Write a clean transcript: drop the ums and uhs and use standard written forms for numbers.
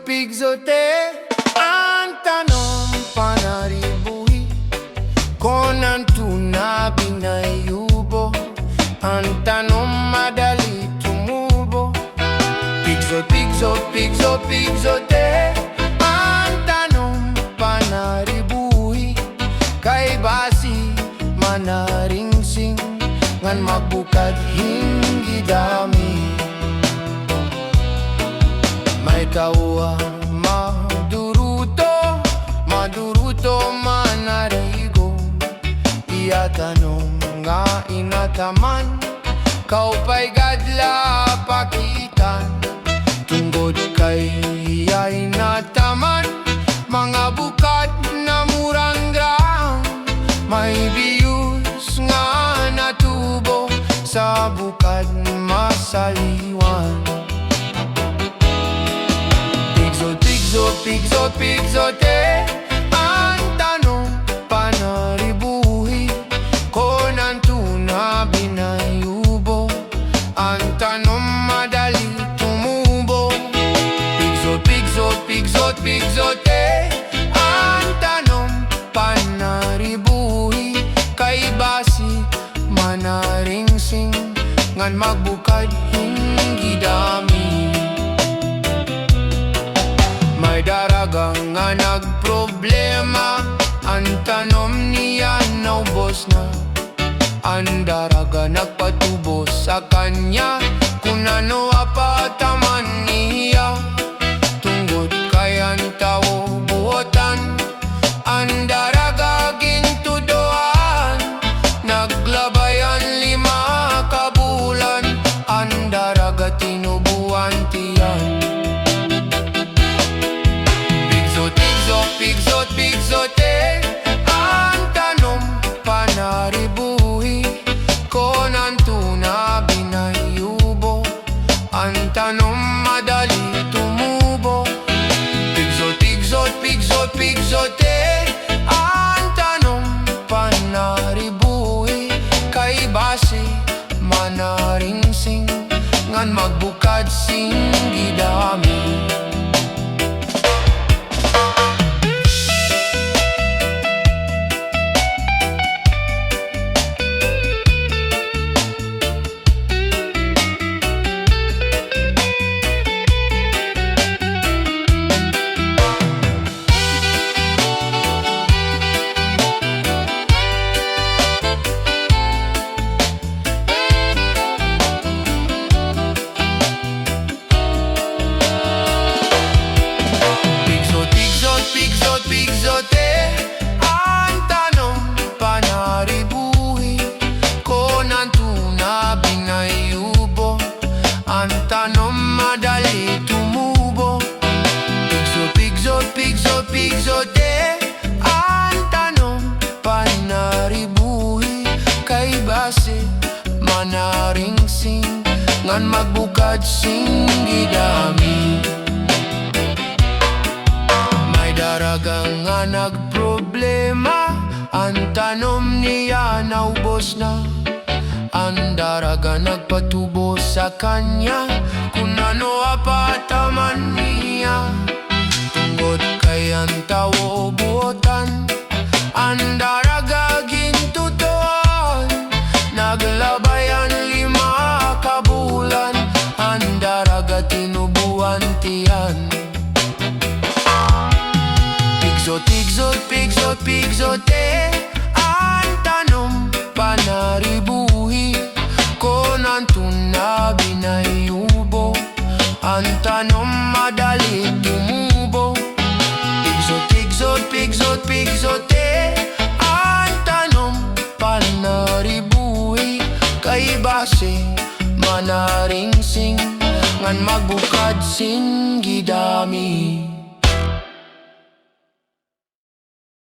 PIGSOTE ang tanong panaribuhi kung ang tuna binayubo, ang tanong madali tumubo. PIGSOTE ang tanong panaribuhi kay basi manaringsing ngan magbukad hingi dami. May tawa maduruto manarigo, iya tanong nga inataman, kau pa'y gadla pakitan. Tungod kay iya inataman, mga bukad na murang grang, may biyus nga natubo sa bukad masaliwan. PIGSOTE ang tanong panaribuhi kung ang tuna binayubo, ang tanong madali tumubo. PIGSOTE ang tanong panaribuhi kay basi manaringsing ngan magbukad hingi dami. May daragang nga nagproblema, ang tanom niya naubos na. Ang daraga nagpatubo sa kanya kung ano apataman niya. Tungod kay ang tao buotan, ang daraga gintudoan, naglabayan 5 kabulan, ang daraga tinubuan tiyan. PIGSOTE ang tanong panaribuhi kung ang tuna binayubo, ang tanong madali tumubo. PIGSOTE ang tanong panaribuhi kay basi manaringsing ngan magbukad singgi dami. PIGSOTE ang tanong panaribuhi kung ang tuna binayubo, ang tanong madali tumubo. PIGSOTE ang tanong panaribuhi kay basi manaringsing ngan magbukad singgi dami. Daragang nga nagproblema, ang tanom niya naubos na. Ang daraga nagpatubo sa kanya kung ano apataman niya. Tungod kay ang tao buotan, ang daraga gintutuan, naglabayan 5 kabulan, ang daraga tinubuan tiyan. PIGSOTE ang tanong panaribuhi kung ang tuna binayubo, ang tanong madali tumubo. PIGSOTE ang tanong panaribuhi kay basi manaringsing ngan magbukad singgi dami.